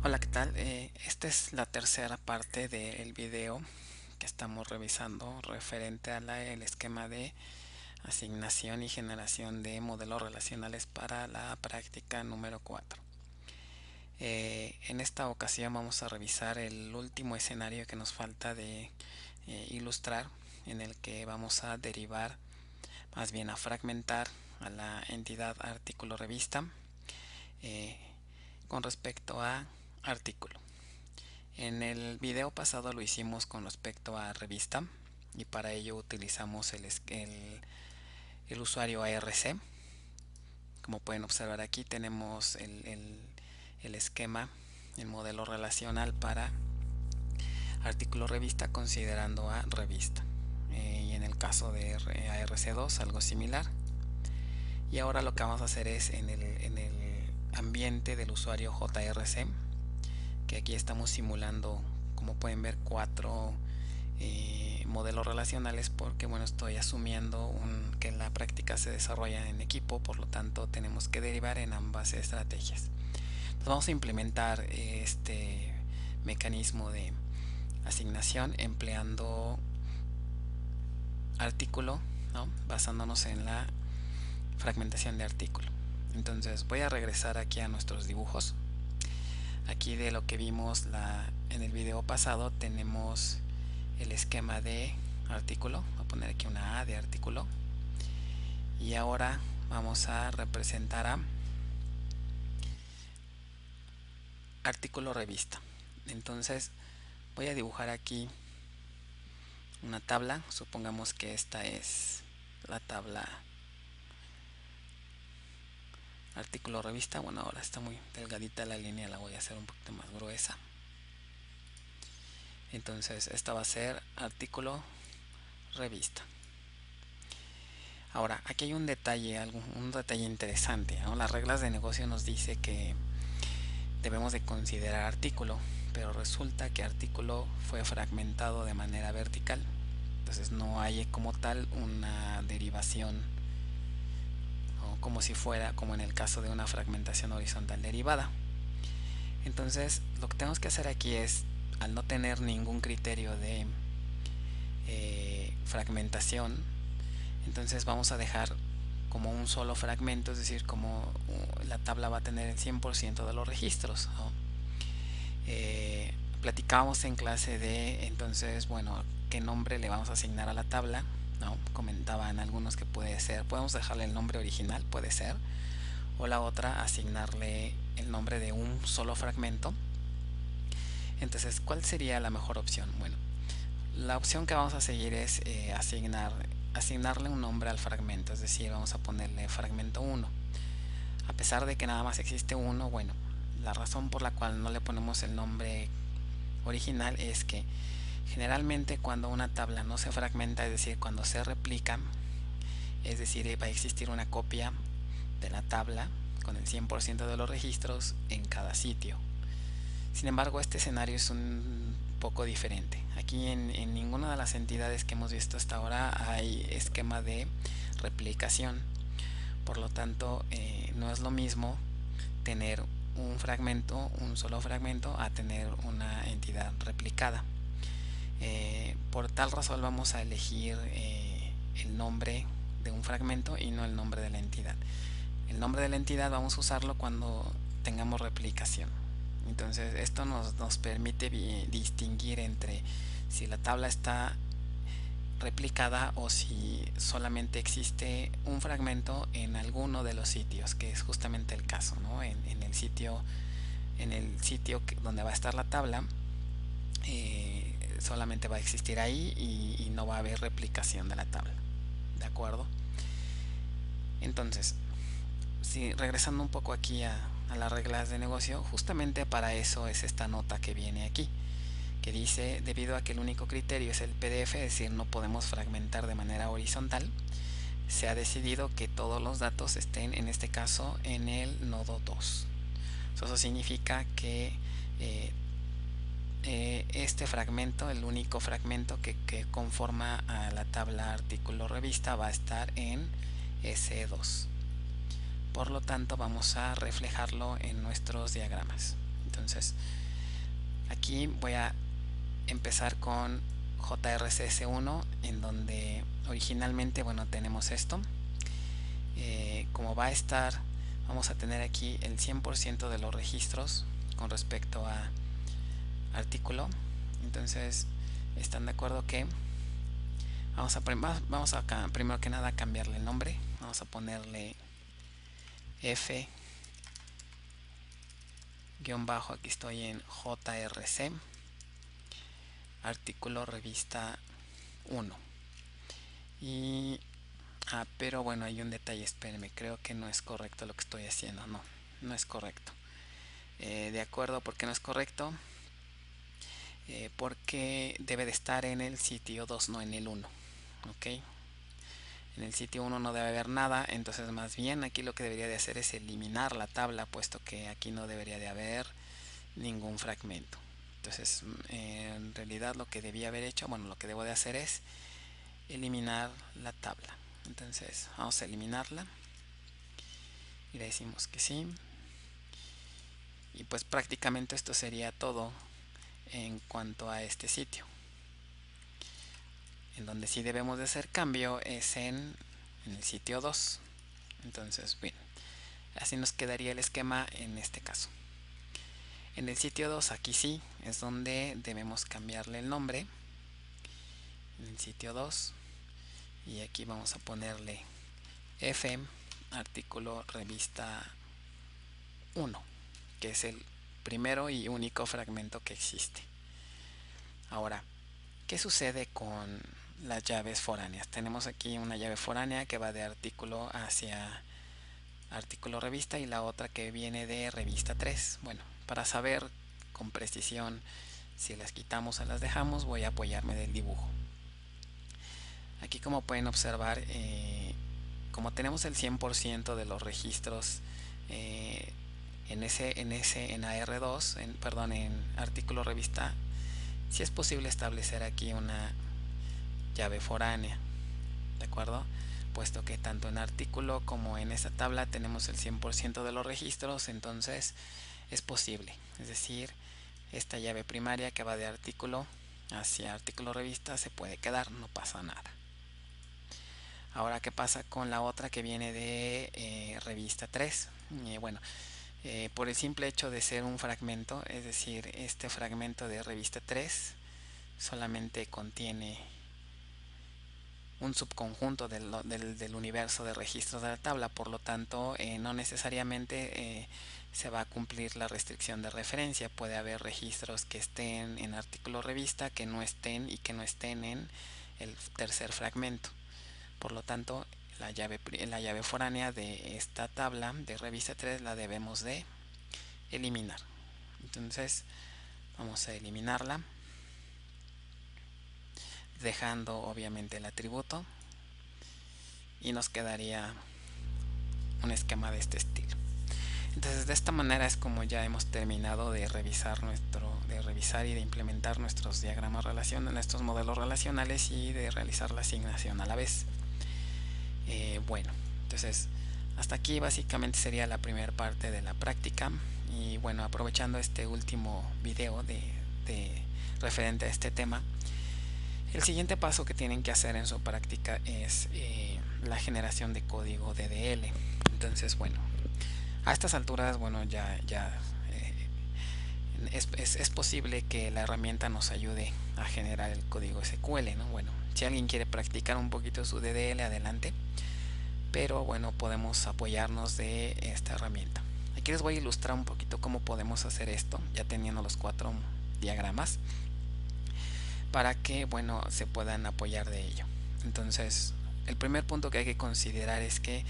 Hola, ¿qué tal? Esta es la tercera parte del video que estamos revisando referente a el esquema de asignación y generación de modelos relacionales para la práctica número 4. En esta ocasión vamos a revisar el último escenario que nos falta de ilustrar, en el que vamos a derivar, más bien a fragmentar a la entidad artículo revista eh, con respecto a artículo. En el video pasado lo hicimos con respecto a revista y para ello utilizamos el usuario ARC. Como pueden observar, aquí tenemos el esquema, el modelo relacional para artículo revista considerando a revista. Y en el caso de ARC2 algo similar. Y ahora lo que vamos a hacer es en el ambiente del usuario JRC, que aquí estamos simulando, como pueden ver, cuatro modelos relacionales, porque bueno, estoy asumiendo que la práctica se desarrolla en equipo, por lo tanto tenemos que derivar en ambas estrategias. Entonces vamos a implementar este mecanismo de asignación empleando artículo, ¿no? Basándonos en la fragmentación de artículo. Entonces voy a regresar aquí a nuestros dibujos. Aquí de lo que vimos en el video pasado tenemos el esquema de artículo. Voy a poner aquí una A de artículo. Y ahora vamos a representar a artículo revista. Entonces voy a dibujar aquí una tabla. Supongamos que esta es la tabla artículo revista. Bueno, ahora está muy delgadita la línea, la voy a hacer un poquito más gruesa. Entonces esta va a ser artículo revista. Ahora, aquí hay un detalle interesante, ¿no? Las reglas de negocio nos dice que debemos de considerar artículo, pero resulta que artículo fue fragmentado de manera vertical. Entonces no hay como tal una derivación, ¿no? Como si fuera como en el caso de una fragmentación horizontal derivada. Entonces lo que tenemos que hacer aquí es, al no tener ningún criterio de fragmentación, entonces vamos a dejar como un solo fragmento, es decir, como la tabla va a tener el 100% de los registros, ¿no? Platicábamos en clase de, entonces, bueno, qué nombre le vamos a asignar a la tabla, ¿no? Comentaban algunos que puede ser, podemos dejarle el nombre original, puede ser, o la otra, asignarle el nombre de un solo fragmento. Entonces, ¿cuál sería la mejor opción? Bueno, la opción que vamos a seguir es asignarle un nombre al fragmento, es decir, vamos a ponerle fragmento 1. A pesar de que nada más existe uno, bueno, la razón por la cual no le ponemos el nombre original es que generalmente cuando una tabla no se fragmenta, es decir, cuando se replica, es decir, va a existir una copia de la tabla con el 100% de los registros en cada sitio. Sin embargo, este escenario es un poco diferente. Aquí en ninguna de las entidades que hemos visto hasta ahora hay esquema de replicación. Por lo tanto, no es lo mismo tener un fragmento, un solo fragmento, a tener una entidad replicada. Por tal razón vamos a elegir el nombre de un fragmento y no el nombre de la entidad. El nombre de la entidad vamos a usarlo cuando tengamos replicación. Entonces esto nos permite distinguir entre si la tabla está replicada o si solamente existe un fragmento en alguno de los sitios, que es justamente el caso, ¿no? En el sitio donde va a estar la tabla, solamente va a existir ahí y no va a haber replicación de la tabla, ¿de acuerdo? Entonces, si regresando un poco aquí a las reglas de negocio, justamente para eso es esta nota que viene aquí, que dice: debido a que el único criterio es el PDF, es decir, no podemos fragmentar de manera horizontal, se ha decidido que todos los datos estén, en este caso, en el nodo 2. Eso significa que este fragmento, el único fragmento que conforma a la tabla artículo revista, va a estar en S2. Por lo tanto, vamos a reflejarlo en nuestros diagramas. Entonces aquí voy a empezar con JRCS1, en donde originalmente, bueno, tenemos esto. Como va a estar, vamos a tener aquí el 100% de los registros con respecto a artículo. Entonces, ¿están de acuerdo que vamos a primero que nada cambiarle el nombre? Vamos a ponerle F guión bajo, aquí estoy en JRC artículo revista 1. Y pero bueno, hay un detalle, espérenme, creo que no es correcto lo que estoy haciendo. No es correcto. De acuerdo, ¿por qué no es correcto? Porque debe de estar en el sitio 2, no en el 1. Ok, en el sitio 1 no debe haber nada, entonces más bien aquí lo que debería de hacer es eliminar la tabla, puesto que aquí no debería de haber ningún fragmento. Entonces en realidad lo que debía haber hecho, bueno, lo que debo de hacer es eliminar la tabla. Entonces vamos a eliminarla y le decimos que sí, y pues prácticamente esto sería todo en cuanto a este sitio. En donde sí debemos de hacer cambio es en el sitio 2. Entonces, bien, así nos quedaría el esquema en este caso. En el sitio 2, aquí sí es donde debemos cambiarle el nombre. En el sitio 2, y aquí vamos a ponerle F artículo revista 1, que es el primero y único fragmento que existe. Ahora, ¿qué sucede con las llaves foráneas? Tenemos aquí una llave foránea que va de artículo hacia artículo revista, y la otra que viene de revista 3. Bueno, para saber con precisión si las quitamos o las dejamos, voy a apoyarme del dibujo. Aquí, como pueden observar, como tenemos el 100% de los registros en AR2, en artículo revista, si es posible establecer aquí una llave foránea, ¿de acuerdo? Puesto que tanto en artículo como en esta tabla tenemos el 100% de los registros, entonces es posible. Es decir, esta llave primaria que va de artículo hacia artículo revista se puede quedar, no pasa nada. Ahora, ¿qué pasa con la otra que viene de revista 3? Bueno, por el simple hecho de ser un fragmento, es decir, este fragmento de revista 3 solamente contiene un subconjunto del universo de registros de la tabla, por lo tanto no necesariamente se va a cumplir la restricción de referencia. Puede haber registros que estén en artículo revista, que no estén en el tercer fragmento. Por lo tanto, la llave foránea de esta tabla de revista 3 la debemos de eliminar. Entonces vamos a eliminarla, dejando obviamente el atributo, y nos quedaría un esquema de este estilo. Entonces, de esta manera es como ya hemos terminado de revisar y de implementar nuestros diagramas relacionales, nuestros modelos relacionales, y de realizar la asignación a la vez. Bueno, entonces hasta aquí básicamente sería la primera parte de la práctica. Y bueno, aprovechando este último video referente a este tema, el siguiente paso que tienen que hacer en su práctica es la generación de código DDL. Entonces, bueno, a estas alturas, bueno, es posible que la herramienta nos ayude a generar el código SQL, ¿no? Bueno, si alguien quiere practicar un poquito su DDL, adelante, pero bueno, podemos apoyarnos de esta herramienta. Aquí les voy a ilustrar un poquito cómo podemos hacer esto, ya teniendo los 4 diagramas, para que, bueno, se puedan apoyar de ello. Entonces, el primer punto que hay que considerar es que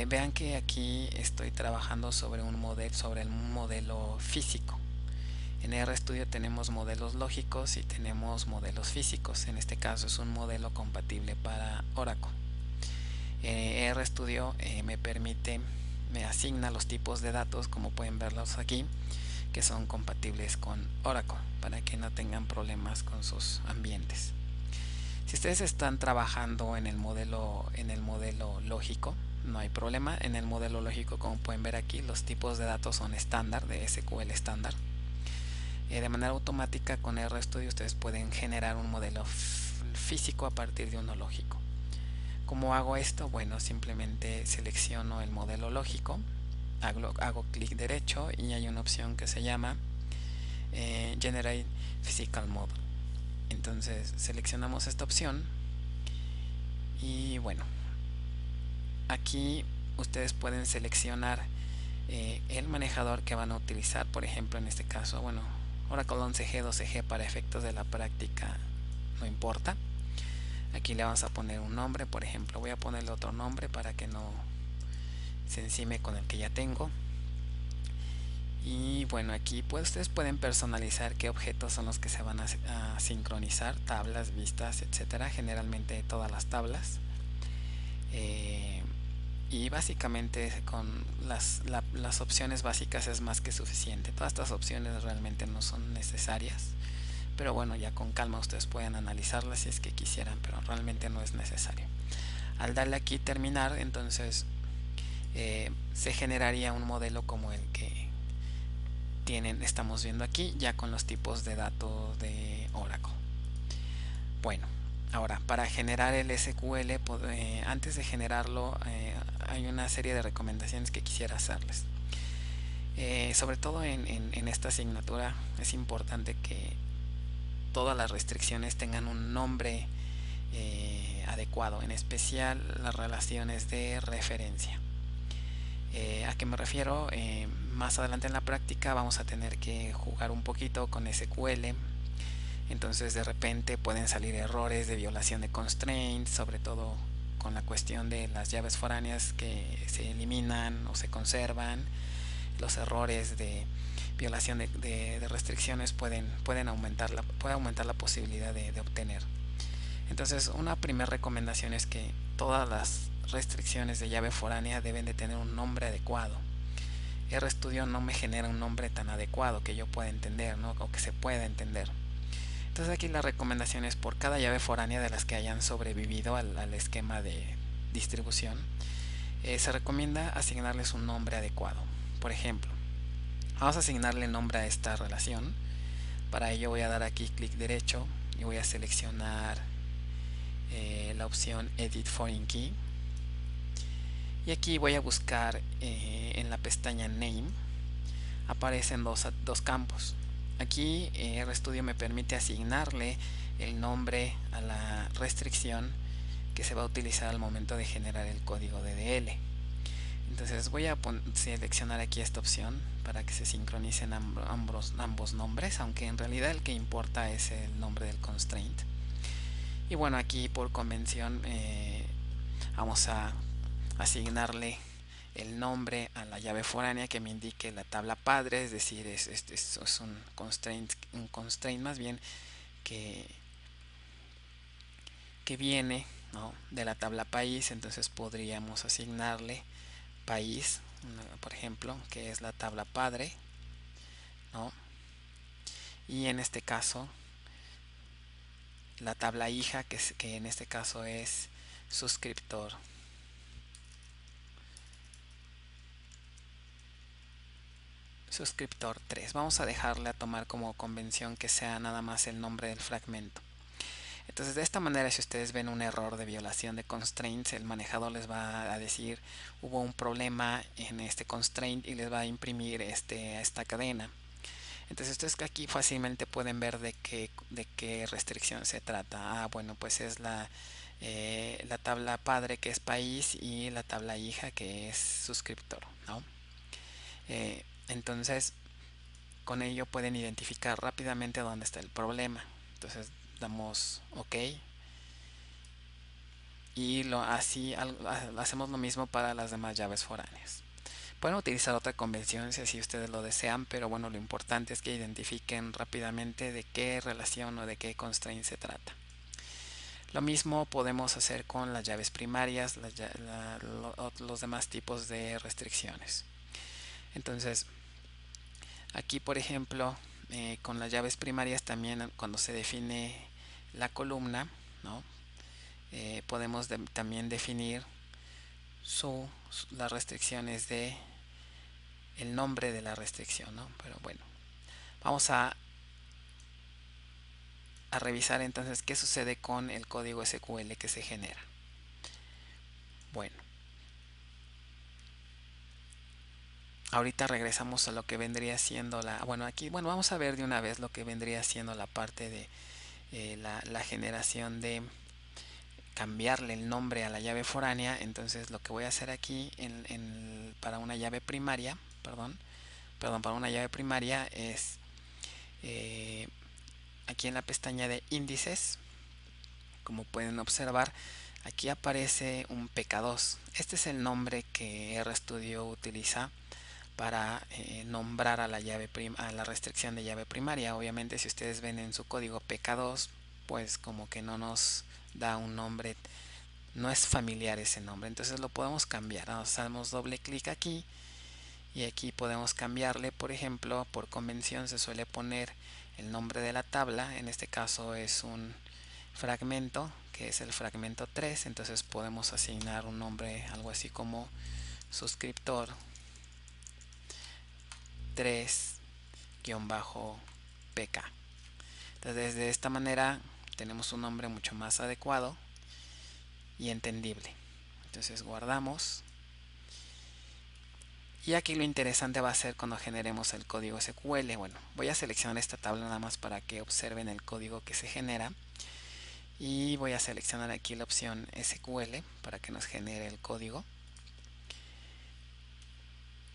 vean que aquí estoy trabajando sobre un modelo físico. En RStudio tenemos modelos lógicos y tenemos modelos físicos. En este caso es un modelo compatible para Oracle. RStudio me asigna los tipos de datos, como pueden verlos aquí, que son compatibles con Oracle, para que no tengan problemas con sus ambientes. Si ustedes están trabajando en el modelo lógico, no hay problema. En el modelo lógico, como pueden ver aquí, los tipos de datos son estándar, de SQL estándar. De manera automática con RStudio ustedes pueden generar un modelo físico a partir de uno lógico. ¿Cómo hago esto? Bueno, simplemente selecciono el modelo lógico, hago clic derecho y hay una opción que se llama Generate Physical Model. Entonces seleccionamos esta opción y bueno, aquí ustedes pueden seleccionar el manejador que van a utilizar. Por ejemplo, en este caso, bueno, Oracle 11G, 12G para efectos de la práctica no importa. Aquí le vamos a poner un nombre, por ejemplo voy a ponerle otro nombre para que no se encime con el que ya tengo. Y bueno, aquí pues ustedes pueden personalizar qué objetos son los que se van a sincronizar, tablas, vistas, etcétera, generalmente todas las tablas. Y básicamente con las opciones básicas es más que suficiente. Todas estas opciones realmente no son necesarias, pero bueno, ya con calma ustedes pueden analizarlas si es que quisieran, pero realmente no es necesario. Al darle aquí terminar, entonces se generaría un modelo como el que estamos viendo aquí, ya con los tipos de datos de Oracle. Bueno, ahora para generar el SQL, antes de generarlo hay una serie de recomendaciones que quisiera hacerles. Sobre todo en esta asignatura es importante que todas las restricciones tengan un nombre adecuado, en especial las relaciones de referencia. ¿A qué me refiero? Más adelante en la práctica vamos a tener que jugar un poquito con SQL. Entonces de repente pueden salir errores de violación de constraints, sobre todo con la cuestión de las llaves foráneas que se eliminan o se conservan. Los errores de violación de restricciones puede aumentar la posibilidad de obtener. Entonces una primera recomendación es que todas las restricciones de llave foránea deben de tener un nombre adecuado. RStudio no me genera un nombre tan adecuado que yo pueda entender, ¿no? O que se pueda entender. Entonces aquí la recomendación es por cada llave foránea de las que hayan sobrevivido al esquema de distribución, se recomienda asignarles un nombre adecuado. Por ejemplo, vamos a asignarle nombre a esta relación. Para ello voy a dar aquí clic derecho y voy a seleccionar la opción Edit Foreign Key. Y aquí voy a buscar en la pestaña Name, aparecen dos campos. Aquí RStudio me permite asignarle el nombre a la restricción que se va a utilizar al momento de generar el código DDL. Entonces voy a seleccionar aquí esta opción para que se sincronicen ambos nombres, aunque en realidad el que importa es el nombre del constraint. Y bueno, aquí por convención vamos a asignarle el nombre a la llave foránea que me indique la tabla padre, es decir, es un constraint más bien que viene, ¿no?, de la tabla país. Entonces podríamos asignarle país, por ejemplo, que es la tabla padre, ¿no? Y en este caso la tabla hija, que en este caso es suscriptor. Suscriptor 3. Vamos a dejarle a tomar como convención que sea nada más el nombre del fragmento. Entonces de esta manera, si ustedes ven un error de violación de constraints, el manejador les va a decir hubo un problema en este constraint y les va a imprimir esta cadena. Entonces ustedes aquí fácilmente pueden ver de qué restricción se trata. Bueno, pues es la tabla padre, que es país, y la tabla hija, que es suscriptor, ¿no? Entonces con ello pueden identificar rápidamente dónde está el problema. Entonces damos OK y así hacemos lo mismo para las demás llaves foráneas. Pueden utilizar otra convención si así ustedes lo desean, pero bueno, lo importante es que identifiquen rápidamente de qué relación o de qué constraint se trata. Lo mismo podemos hacer con las llaves primarias, los demás tipos de restricciones. Entonces aquí, por ejemplo, con las llaves primarias también, cuando se define la columna, ¿no?, podemos también definir su las restricciones de el nombre de la restricción, ¿no? Pero bueno, vamos a revisar entonces qué sucede con el código SQL que se genera. Bueno, ahorita regresamos a lo que vendría siendo vamos a ver de una vez lo que vendría siendo la parte de la generación de cambiarle el nombre a la llave foránea. Entonces lo que voy a hacer aquí para una llave primaria, para una llave primaria es aquí en la pestaña de índices. Como pueden observar, aquí aparece un pk2. Este es el nombre que RStudio utiliza para nombrar a la a la restricción de llave primaria. Obviamente, si ustedes ven en su código pk2, pues como que no nos da un nombre, no es familiar ese nombre. Entonces lo podemos cambiar. Damos doble clic aquí y aquí podemos cambiarle. Por ejemplo, por convención se suele poner el nombre de la tabla. En este caso es un fragmento, que es el fragmento 3. Entonces podemos asignar un nombre, algo así como suscriptor 3-pk. Entonces de esta manera tenemos un nombre mucho más adecuado y entendible. Entonces guardamos. Y aquí lo interesante va a ser cuando generemos el código SQL. Bueno, voy a seleccionar esta tabla nada más para que observen el código que se genera. Y voy a seleccionar aquí la opción SQL para que nos genere el código.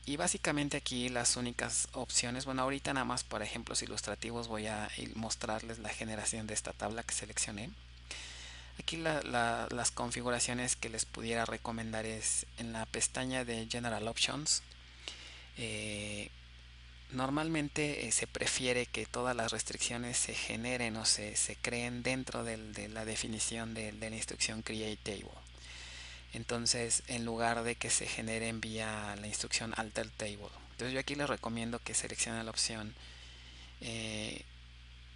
Y básicamente aquí las únicas opciones, bueno, ahorita nada más para ejemplos ilustrativos voy a mostrarles la generación de esta tabla que seleccioné. Aquí las configuraciones que les pudiera recomendar es en la pestaña de General Options. Normalmente se prefiere que todas las restricciones se generen o se creen dentro de la definición de la instrucción Create Table. Entonces, en lugar de que se generen vía la instrucción Alter Table. Entonces yo aquí les recomiendo que seleccionen la opción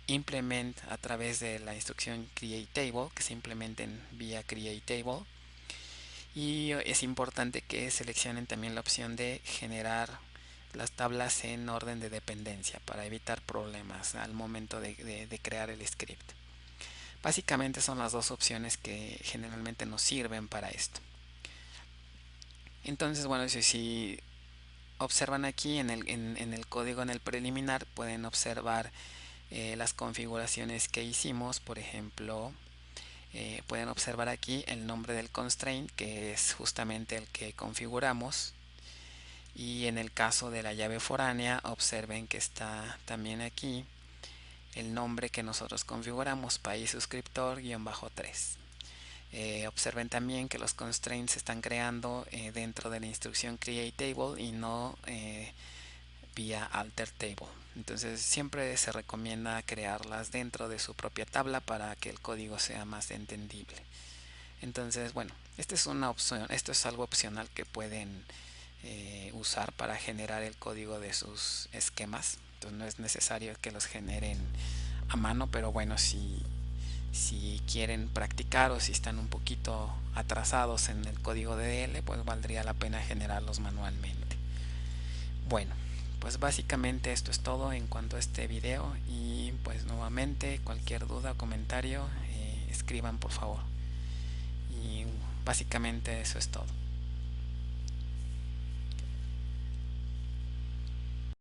Implement a través de la instrucción Create Table, que se implementen vía Create Table. Y es importante que seleccionen también la opción de generar las tablas en orden de dependencia para evitar problemas al momento de crear el script. Básicamente son las dos opciones que generalmente nos sirven para esto. Entonces, bueno, si observan aquí en el código, en el preliminar, pueden observar las configuraciones que hicimos. Por ejemplo, pueden observar aquí el nombre del constraint, que es justamente el que configuramos. Y en el caso de la llave foránea, observen que está también aquí el nombre que nosotros configuramos, país suscriptor-3. Observen también que los constraints se están creando dentro de la instrucción Create Table y no vía Alter Table. Entonces siempre se recomienda crearlas dentro de su propia tabla para que el código sea más entendible. Entonces, bueno, esta es una opción, esto es algo opcional que pueden usar para generar el código de sus esquemas. Entonces no es necesario que los generen a mano, pero bueno, si quieren practicar o si están un poquito atrasados en el código de DL, pues valdría la pena generarlos manualmente. Bueno, pues básicamente esto es todo en cuanto a este video, y pues nuevamente cualquier duda o comentario escriban por favor, y básicamente eso es todo.